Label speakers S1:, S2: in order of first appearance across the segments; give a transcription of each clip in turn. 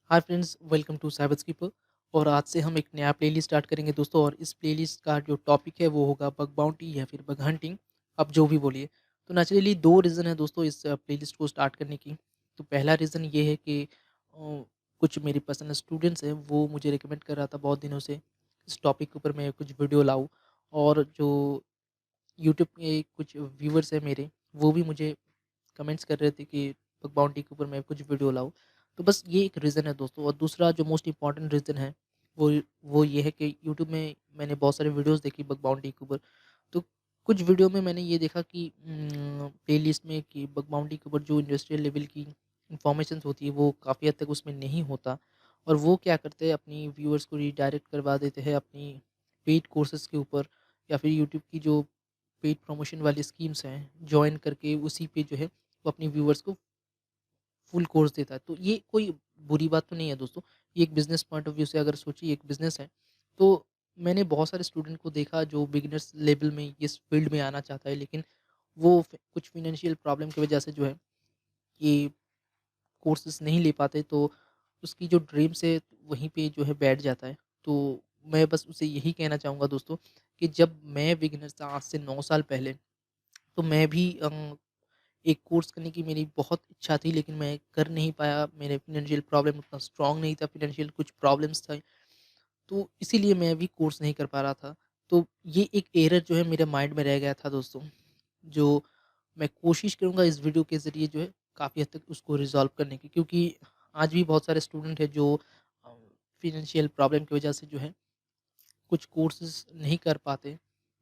S1: Hi friends, welcome to Cyber Skipper. और आज से हम एक नया प्लेलिस्ट स्टार्ट करेंगे दोस्तों। और इस प्लेलिस्ट का जो टॉपिक है वो होगा बग बाउंटी या फिर बग हंटिंग, आप जो भी बोलिए। तो नेचुरली दो रीज़न है दोस्तों इस प्लेलिस्ट को स्टार्ट करने की। तो पहला रीज़न ये है कि कुछ मेरे पर्सनल स्टूडेंट्स हैं, वो मुझे रिकमेंड कर रहा था बहुत दिनों से इस टॉपिक के ऊपर मैं कुछ वीडियो लाऊं। और जो यूट्यूब के कुछ व्यूवर्स हैं मेरे, वो भी मुझे कमेंट्स कर रहे थे कि बग बाउंटी के ऊपर मैं कुछ वीडियो लाऊँ। तो बस ये एक रीज़न है दोस्तों। और दूसरा जो मोस्ट इम्पोर्टेंट रीज़न है, वो ये है कि यूट्यूब में मैंने बहुत सारे वीडियोज़ देखी बग बाउंटी के ऊपर। तो कुछ वीडियो में मैंने ये देखा कि प्लेलिस्ट में कि बग बाउंटी के ऊपर जो इंडस्ट्रियल लेवल की इन्फॉर्मेशंस होती है वो काफ़ी हद तक उसमें नहीं होता। और वो क्या करते हैं, अपनी व्यूअर्स को रिडायरेक्ट करवा देते हैं अपनी पेड कोर्सेज़ के ऊपर, या फिर यूट्यूब की जो पेड प्रमोशन वाली स्कीम्स हैं, जॉइन करके उसी पे जो है वो अपनी व्यूअर्स को फुल कोर्स देता है। तो ये कोई बुरी बात तो नहीं है दोस्तों। ये एक बिज़नेस पॉइंट ऑफ व्यू से अगर सोचिए, एक बिज़नेस है। तो मैंने बहुत सारे स्टूडेंट को देखा जो बिगिनर्स लेवल में इस फील्ड में आना चाहता है, लेकिन वो कुछ फाइनेंशियल प्रॉब्लम की वजह से जो है ये कोर्सेज़ नहीं ले पाते, तो उसकी जो ड्रीम्स है वहीं पे जो है बैठ जाता है। तो मैं बस उसे यही कहना चाहूँगा दोस्तों कि जब मैं बिगिनर था आज से 9 साल पहले, तो मैं भी एक कोर्स करने की मेरी बहुत इच्छा थी, लेकिन मैं कर नहीं पाया। मेरे फाइनेंशियल प्रॉब्लम उतना स्ट्रॉन्ग नहीं था, फाइनेंशियल कुछ प्रॉब्लम्स था, तो इसीलिए मैं भी कोर्स नहीं कर पा रहा था। तो ये एक एरर जो है मेरे माइंड में रह गया था दोस्तों, जो मैं कोशिश करूँगा इस वीडियो के ज़रिए जो है काफ़ी हद तक उसको रिज़ॉल्व करने की। क्योंकि आज भी बहुत सारे स्टूडेंट हैं जो अ, फाइनेंशियल प्रॉब्लम की वजह से जो है कुछ कोर्सेज़ नहीं कर पाते,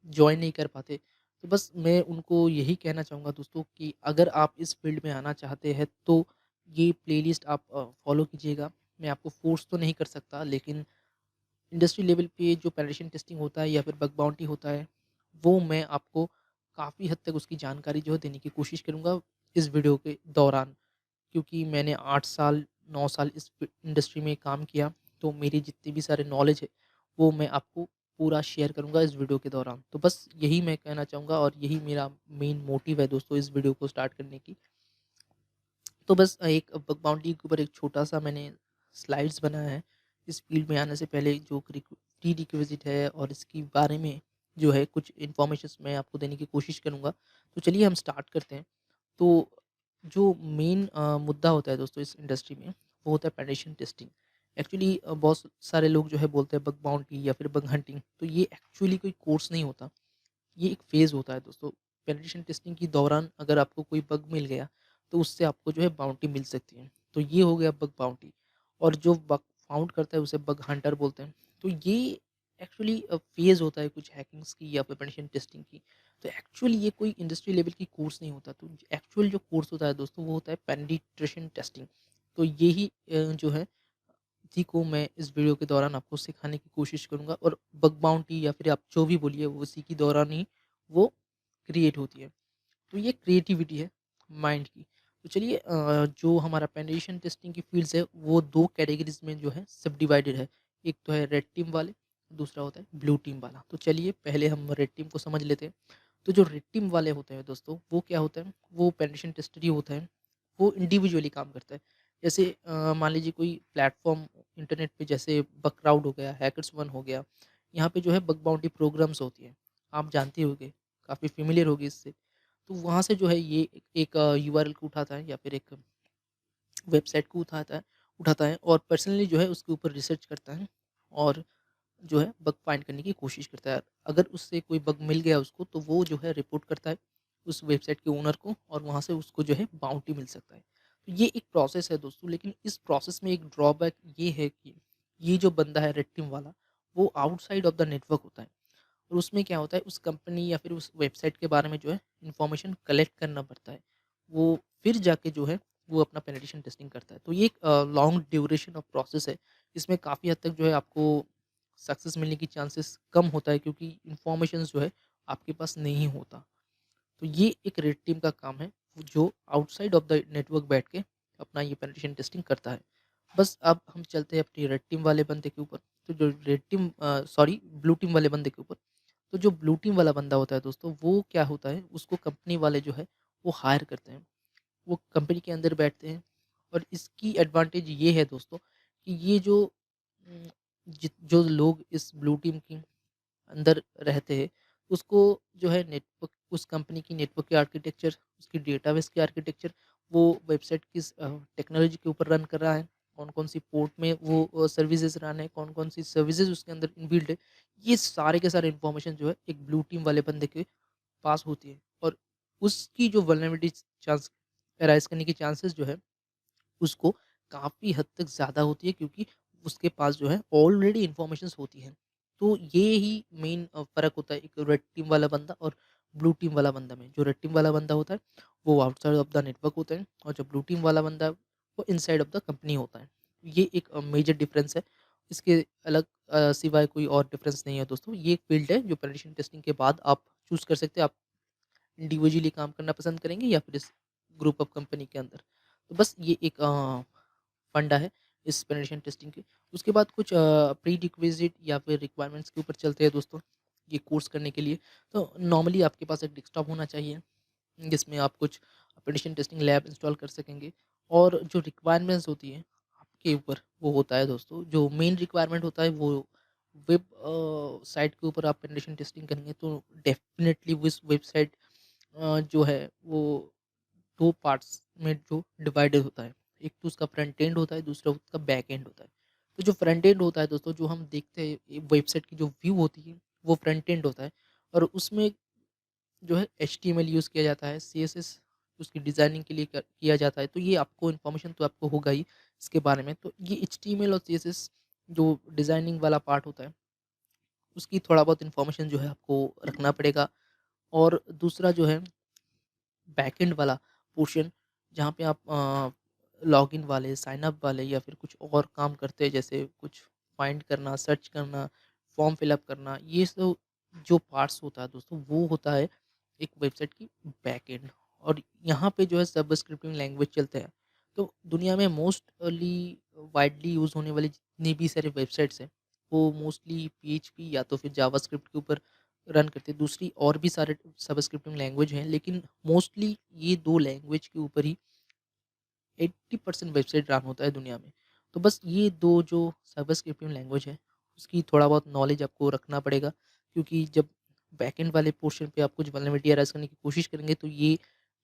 S1: जॉइन नहीं कर पाते। तो बस मैं उनको यही कहना चाहूँगा दोस्तों कि अगर आप इस फ़ील्ड में आना चाहते हैं तो ये प्लेलिस्ट आप फ़ॉलो कीजिएगा। मैं आपको फ़ोर्स तो नहीं कर सकता, लेकिन इंडस्ट्री लेवल पे जो पेनिट्रेशन टेस्टिंग होता है या फिर बग बाउंटी होता है, वो मैं आपको काफ़ी हद तक उसकी जानकारी जो है देने की कोशिश करूँगा इस वीडियो के दौरान। क्योंकि मैंने 8 साल, 9 साल इस इंडस्ट्री में काम किया, तो मेरी जितनी भी सारे नॉलेज है, वो मैं आपको पूरा शेयर करूँगा इस वीडियो के दौरान। तो बस यही मैं कहना चाहूँगा और यही मेरा मेन मोटिव है दोस्तों इस वीडियो को स्टार्ट करने की। तो बस एक बग बाउंटी के ऊपर एक छोटा-सा मैंने स्लाइड्स बनाया है। इस फ़ील्ड में आने से पहले जो प्री रिक्विज़िट है और इसके बारे में जो है कुछ इन्फॉर्मेशंस मैं आपको देने की कोशिश करूँगा। तो चलिए हम स्टार्ट करते हैं। तो जो मेन मुद्दा होता है दोस्तों इस इंडस्ट्री में, वो होता है पेनिट्रेशन टेस्टिंग। एक्चुअली बहुत सारे लोग जो है बोलते हैं बग बाउंटी या फिर बग हंटिंग, तो ये एक्चुअली कोई कोर्स नहीं होता। ये एक फ़ेज़ होता है दोस्तों। पेनिट्रेशन टेस्टिंग के दौरान अगर आपको कोई बग मिल गया, तो उससे आपको जो है बाउंटी मिल सकती है। तो ये हो गया बग बाउंटी। और जो बग फाउंड करता है उसे बग हंटर बोलते हैं। तो ये एक्चुअली फ़ेज़ होता है कुछ हैकिंग्स की या फिर पेनिट्रेशन टेस्टिंग की। तो एक्चुअली ये कोई इंडस्ट्री लेवल की कोर्स नहीं होता। तो एक्चुअल जो कोर्स होता है दोस्तों वो होता है पेनिट्रेशन टेस्टिंग। तो यही जो है इसी को मैं इस वीडियो के दौरान आपको सिखाने की कोशिश करूँगा। और बग बाउंटी या फिर आप जो भी बोलिए वो उसी के दौरान ही वो क्रिएट होती है। तो ये क्रिएटिविटी है माइंड की। तो चलिए जो हमारा पेनिट्रेशन टेस्टिंग की फ़ील्ड्स है वो 2 कैटेगरीज़ में जो है सब डिवाइडेड है। एक तो है रेड टीम वाले, दूसरा होता है ब्लू टीम वाला। तो चलिए पहले हम रेड टीम को समझ लेते हैं। तो जो रेड टीम वाले होते हैं दोस्तों, वो क्या होता है, वो पेनिट्रेशन टेस्टर ही होता है। वो इंडिविजुअली काम करता है। जैसे मान लीजिए कोई प्लेटफ़ॉर्म इंटरनेट पे, जैसे बगक्राउड हो गया, हैकर्स वन हो गया, यहाँ पे जो है बग बाउंटी प्रोग्राम्स होती हैं। आप जानते होंगे, काफ़ी फ़ेमिलियर होगी इससे। तो वहाँ से जो है ये एक यूआरएल को उठाता है या फिर एक वेबसाइट को उठाता है और पर्सनली जो है उसके ऊपर रिसर्च करता है और जो है बग फाइंड करने की कोशिश करता है। अगर उससे कोई बग मिल गया उसको, तो वो जो है रिपोर्ट करता है उस वेबसाइट के ओनर को और वहाँ से उसको जो है बाउंटी मिल सकता है। तो ये एक प्रोसेस है दोस्तों, लेकिन इस प्रोसेस में एक ड्रॉबैक ये है कि ये जो बंदा है रेड टीम वाला, वो आउटसाइड ऑफ द नेटवर्क होता है। और उसमें क्या होता है, उस कंपनी या फिर उस वेबसाइट के बारे में जो है इन्फॉर्मेशन कलेक्ट करना पड़ता है। वो फिर जाके जो है वो अपना पेनिट्रेशन टेस्टिंग करता है। तो ये एक लॉन्ग ड्यूरेशन ऑफ प्रोसेस है। इसमें काफ़ी हद तक जो है आपको सक्सेस मिलने की चांसेस कम होता है, क्योंकि इन्फॉर्मेशन जो है आपके पास नहीं होता। तो ये एक रेड टीम का काम है, जो आउटसाइड ऑफ द नेटवर्क बैठ के अपना ये पेनिट्रेशन टेस्टिंग करता है। बस अब हम चलते हैं अपनी रेड टीम वाले बंदे के ऊपर। तो जो ब्लू टीम वाले बंदे के ऊपर। तो जो ब्लू टीम वाला बंदा होता है दोस्तों, वो क्या होता है, उसको कंपनी वाले जो है वो हायर करते हैं। वो कंपनी के अंदर बैठते हैं और इसकी एडवांटेज ये है दोस्तों कि ये जो जो लोग इस ब्लू टीम की अंदर रहते हैं, उसको जो है नेटवर्क उस कंपनी की नेटवर्क की आर्किटेक्चर, उसकी डेटाबेस की आर्किटेक्चर, वो वेबसाइट किस टेक्नोलॉजी के ऊपर रन कर रहा है, कौन-कौन सी पोर्ट में वो सर्विसेज़ रन है, कौन-कौन सी सर्विसेज़ उसके अंदर इनबिल्ट है, ये सारे के सारे इन्फॉर्मेशन जो है एक ब्लू टीम वाले बंदे के पास होती है। और उसकी जो वल्नरेबिलिटी चांस अराइज़ करने की चांसेस जो है उसको काफ़ी हद तक ज़्यादा होती है, क्योंकि उसके पास जो है ऑलरेडी इन्फॉर्मेशंस होती हैं। तो ये ही मेन फ़र्क होता है एक रेड टीम वाला बंदा और ब्लू टीम वाला बंदा में। जो रेड टीम वाला बंदा होता है, वो आउटसाइड ऑफ द नेटवर्क होता है, और जो ब्लू टीम वाला बंदा है, वो इनसाइड ऑफ द कंपनी होता है। ये एक मेजर डिफरेंस है। इसके अलग सिवाय कोई और डिफरेंस नहीं है दोस्तों। ये एक फ़ील्ड है जो पेनिट्रेशन टेस्टिंग के बाद आप चूज़ कर सकते हैं। आप इंडिविजुअली काम करना पसंद करेंगे या फिर इस ग्रुप ऑफ कंपनी के अंदर। तो बस ये एक फंडा है इस पेनिट्रेशन टेस्टिंग के। उसके बाद कुछ प्री-रिक्विज़िट या फिर रिक्वायरमेंट्स के ऊपर चलते हैं दोस्तों, ये कोर्स करने के लिए। तो नॉर्मली आपके पास एक डेस्कटॉप होना चाहिए, जिसमें आप कुछ पेनिट्रेशन टेस्टिंग लैब इंस्टॉल कर सकेंगे। और जो रिक्वायरमेंट्स होती हैं आपके ऊपर, वो होता है दोस्तों, जो मेन रिक्वायरमेंट होता है वो वेब साइट के ऊपर आप पेनिट्रेशन टेस्टिंग करेंगे तो डेफ़िनेटली उस वेबसाइट जो है वो 2 पार्ट्स में जो डिवाइडेड होता है। एक तो उसका फ्रंट एंड होता है, दूसरा उसका बैक एंड होता है। तो जो फ्रंट एंड होता है दोस्तों, जो हम देखते हैं वेबसाइट की जो व्यू होती है, वो फ्रंट एंड होता है। और उसमें जो है एचटीएमएल यूज़ किया जाता है, सीएसएस उसकी डिज़ाइनिंग के लिए किया जाता है। तो ये आपको इन्फॉर्मेशन तो आपको होगा ही इसके बारे में। तो ये एचटीएमएल और सीएसएस जो डिज़ाइनिंग वाला पार्ट होता है, उसकी थोड़ा बहुत इन्फॉर्मेशन जो है आपको रखना पड़ेगा। और दूसरा जो है बैकएंड वाला पोर्शन, जहाँ पे आप लॉगिन वाले, साइन अप वाले या फिर कुछ और काम करते हैं, जैसे कुछ फाइंड करना, सर्च करना, फॉर्म फिल अप करना, ये सब जो पार्ट्स होता है दोस्तों, वो होता है एक वेबसाइट की बैकएंड। और यहाँ पे जो है सबस्क्रिप्टिंग लैंग्वेज चलते हैं। तो दुनिया में मोस्टली वाइडली यूज़ होने वाली जितनी भी सारी वेबसाइट्स हैं, वो मोस्टली पीएचपी या तो फिर जावास्क्रिप्ट के ऊपर रन करते हैं। दूसरी और भी सारे सबस्क्रिप्टिंग लैंग्वेज हैं, लेकिन मोस्टली ये 2 लैंग्वेज के ऊपर ही 80% वेबसाइट रन होता है दुनिया में। तो बस ये 2 जो सबस्क्रिप्टिंग लैंग्वेज है, उसकी थोड़ा बहुत नॉलेज आपको रखना पड़ेगा, क्योंकि जब बैकएंड वाले पोर्शन पे आप कुछ वल्नरेबिलिटी अराइज़ करने की कोशिश करेंगे, तो ये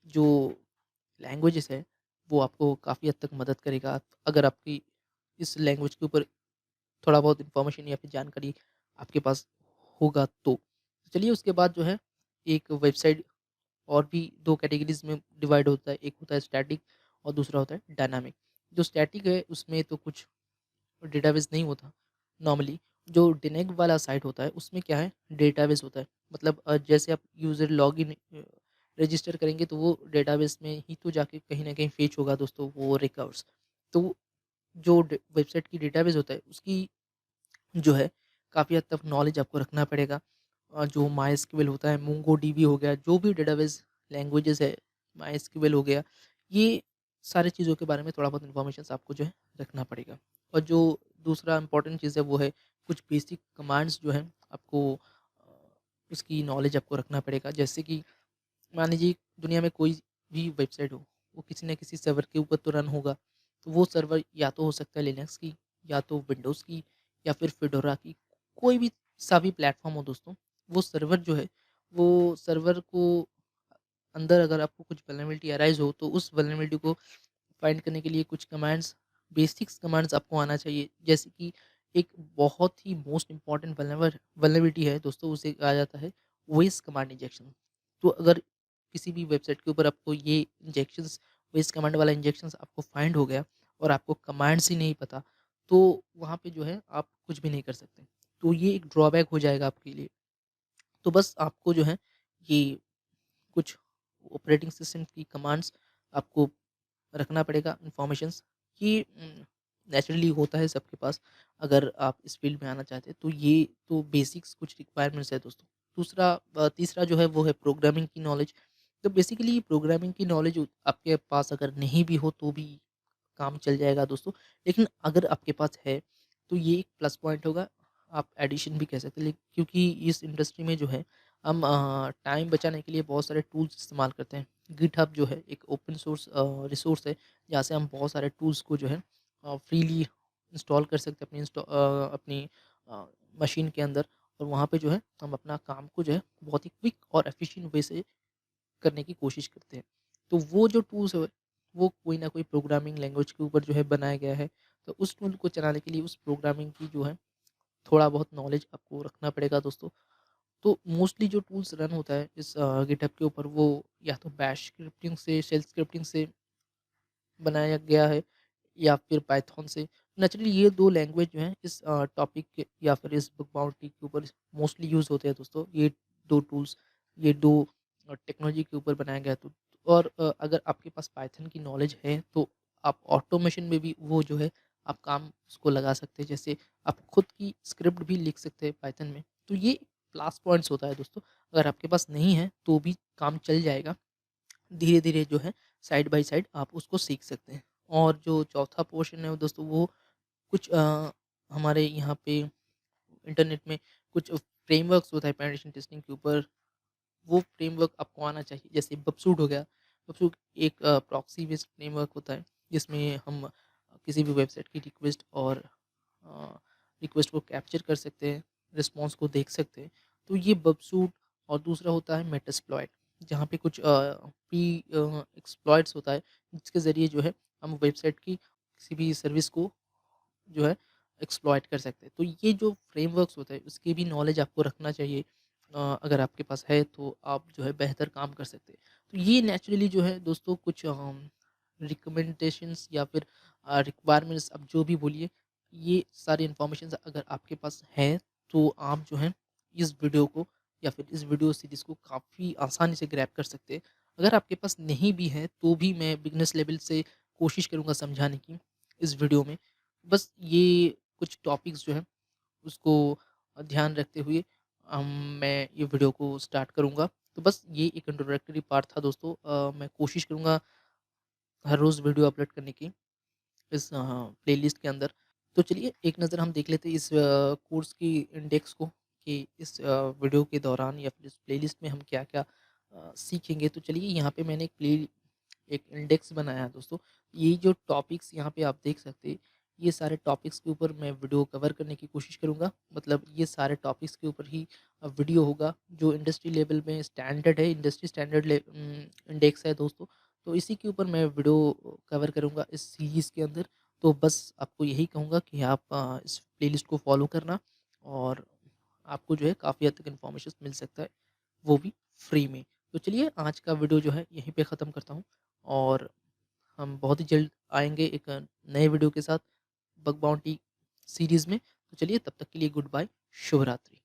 S1: जो लैंग्वेजेस है, वो आपको काफ़ी हद तक मदद करेगा। अगर आपकी इस लैंग्वेज के ऊपर थोड़ा बहुत इन्फॉर्मेशन या फिर जानकारी आपके पास होगा तो। चलिए उसके बाद जो है एक वेबसाइट और भी 2 कैटेगरीज़ में डिवाइड होता है। एक होता है स्टैटिक और दूसरा होता है डायनामिक। जो स्टैटिक है उसमें तो कुछ डेटाबेस नहीं होता नॉर्मली। जो डायनेमिक वाला साइट होता है उसमें क्या है, डेटाबेस होता है। मतलब जैसे आप यूज़र लॉगिन रजिस्टर करेंगे तो वो डेटाबेस में ही तो जाके कहीं न कहीं फेच होगा दोस्तों वो रिकॉर्ड्स। तो जो वेबसाइट की डेटाबेस होता है उसकी जो है काफ़ी हद तक नॉलेज आपको रखना पड़ेगा। जो मायस्क्यूएल होता है, मोंगोडीबी हो गया, जो भी डेटाबेस लैंग्वेजेस है, मायस्क्यूएल हो गया, ये सारी चीज़ों के बारे में थोड़ा बहुत इन्फॉर्मेशंस आपको जो है रखना पड़ेगा। और जो दूसरा इम्पोर्टेंट चीज़ है वो है कुछ बेसिक कमांड्स जो हैं आपको उसकी नॉलेज आपको रखना पड़ेगा। जैसे कि मान लीजिए दुनिया में कोई भी वेबसाइट हो, वो किसी न किसी सर्वर के ऊपर तो रन होगा। तो वो सर्वर या तो हो सकता है लिनक्स की, या तो विंडोज़ की, या फिर फेडोरा की, कोई भी सा भी प्लेटफ़ॉर्म हो दोस्तों, वो सर्वर जो है, वो सर्वर को अंदर अगर आपको कुछ वल्नरेबिलिटी अराइज़ हो, तो उस वल्नरेबिलिटी को फाइंड करने के लिए कुछ कमांड्स, बेसिक्स कमांड्स आपको आना चाहिए। जैसे कि एक बहुत ही मोस्ट इम्पोर्टेंट वल्नरेबिलिटी है दोस्तों, उसे कहा जाता है वॉइस कमांड इंजेक्शन। तो अगर किसी भी वेबसाइट के ऊपर आपको ये इंजेक्शंस, वॉइस कमांड वाला इंजेक्शंस आपको फाइंड हो गया और आपको कमांड्स ही नहीं पता, तो वहाँ पे जो है आप कुछ भी नहीं कर सकते। तो ये एक ड्रॉबैक हो जाएगा आपके लिए। तो बस आपको जो है ये कुछ ऑपरेटिंग सिस्टम की कमांड्स आपको रखना पड़ेगा, इन्फॉर्मेशंस। ये नेचुरली होता है सबके पास, अगर आप इस फील्ड में आना चाहते हैं। तो ये तो बेसिक्स कुछ रिक्वायरमेंट्स है दोस्तों। तीसरा जो है वो है प्रोग्रामिंग की नॉलेज। तो बेसिकली प्रोग्रामिंग की नॉलेज आपके पास अगर नहीं भी हो तो भी काम चल जाएगा दोस्तों। लेकिन अगर आपके पास है, तो ये एक प्लस पॉइंट होगा, आप एडिशन भी कह सकते हैं। क्योंकि इस इंडस्ट्री में जो है हम टाइम बचाने के लिए बहुत सारे टूल्स इस्तेमाल करते हैं। गिटहब जो है एक ओपन सोर्स रिसोर्स है, जहाँ से हम बहुत सारे टूल्स को जो है फ्रीली इंस्टॉल कर सकते हैं अपनी अ, मशीन के अंदर, और वहाँ पे जो है हम अपना काम को जो है बहुत ही क्विक और एफिशिएंट वे से करने की कोशिश करते हैं। तो वो जो टूल्स है, वो कोई ना कोई प्रोग्रामिंग लैंग्वेज के ऊपर जो है बनाया गया है। तो उस टूल को चलाने के लिए उस प्रोग्रामिंग की जो है थोड़ा बहुत नॉलेज आपको रखना पड़ेगा दोस्तों। तो मोस्टली जो टूल्स रन होता है इस गिटहब के ऊपर, वो या तो बैश स्क्रिप्टिंग से, शेल स्क्रिप्टिंग से बनाया गया है, या फिर पाइथन से। नेचुरली ये 2 लैंग्वेज जो हैं इस टॉपिक के या फिर इस बुक बाउंटी के ऊपर मोस्टली यूज़ होते हैं दोस्तों। ये 2 टूल्स, ये 2 टेक्नोलॉजी के ऊपर बनाया गया है। तो और अगर आपके पास पाइथन की नॉलेज है, तो आप ऑटोमेशन में भी वो जो है आप काम उसको लगा सकते हैं। जैसे आप खुद की स्क्रिप्ट भी लिख सकते हैं पाइथन में। तो ये प्लस पॉइंट्स होता है दोस्तों। अगर आपके पास नहीं है तो भी काम चल जाएगा। धीरे-धीरे जो है साइड बाय साइड आप उसको सीख सकते हैं। और जो चौथा पोर्शन है वो दोस्तों, वो कुछ हमारे यहाँ पे इंटरनेट में कुछ फ्रेमवर्क्स होता है पेनिट्रेशन टेस्टिंग के ऊपर, वो फ्रेमवर्क आपको आना चाहिए। जैसे बपसूट हो गया, बपसूट एक प्रॉक्सी बेस्ड फ्रेमवर्क होता है, जिसमें हम किसी भी वेबसाइट की रिक्वेस्ट को कैप्चर कर सकते हैं, रिस्पॉन्स को देख सकते हैं। तो ये बपसूट। और दूसरा होता है मेटास्प्लॉइट, जहाँ पे कुछ प्री एक्सप्लॉइट्स होता है, जिसके ज़रिए जो है हम वेबसाइट की किसी भी सर्विस को जो है एक्सप्लॉइट कर सकते हैं। तो ये जो फ्रेमवर्क्स होते हैं उसकी भी नॉलेज आपको रखना चाहिए। अगर आपके पास है तो आप जो है बेहतर काम कर सकते हैं। तो ये नेचुरली जो है दोस्तों कुछ रिकमेंडेशंस या फिर रिक्वायरमेंट्स, आप जो भी बोलिए, ये सारी इन्फॉर्मेशन अगर आपके पास है, तो आप जो है इस वीडियो को या फिर इस वीडियो सीरीज़ को काफ़ी आसानी से ग्रैब कर सकते हैं। अगर आपके पास नहीं भी है तो भी मैं बिगनर्स लेवल से कोशिश करूँगा समझाने की इस वीडियो में। बस ये कुछ टॉपिक्स जो हैं उसको ध्यान रखते हुए अम, मैं ये वीडियो को स्टार्ट करूँगा। तो बस ये एक इंट्रोडक्टरी पार्ट था दोस्तों। मैं कोशिश करूँगा हर रोज़ वीडियो अपलोड करने की इस प्लेलिस्ट के अंदर। तो चलिए एक नज़र हम देख लेते हैं इस कोर्स की इंडेक्स को, कि इस वीडियो के दौरान या फिर इस प्लेलिस्ट में हम क्या-क्या सीखेंगे। तो चलिए यहाँ पे मैंने एक इंडेक्स बनाया है दोस्तों। ये जो टॉपिक्स यहाँ पे आप देख सकते हैं, ये सारे टॉपिक्स के ऊपर मैं वीडियो कवर करने की कोशिश करूँगा। मतलब ये सारे टॉपिक्स के ऊपर ही वीडियो होगा, जो इंडस्ट्री लेवल में स्टैंडर्ड है, इंडस्ट्री स्टैंडर्ड इंडेक्स है दोस्तों। तो इसी के ऊपर मैं वीडियो कवर करूँगा इस सीरीज़ के अंदर। तो बस आपको यही कहूँगा कि आप इस प्लेलिस्ट को फ़ॉलो करना, और आपको जो है काफ़ी हद तक इन्फॉर्मेशन मिल सकता है, वो भी फ्री में। तो चलिए आज का वीडियो जो है यहीं पे ख़त्म करता हूँ, और हम बहुत ही जल्द आएँगे एक नए वीडियो के साथ बग बाउंटी सीरीज़ में। तो चलिए तब तक के लिए गुड बाय, शुभ रात्रि।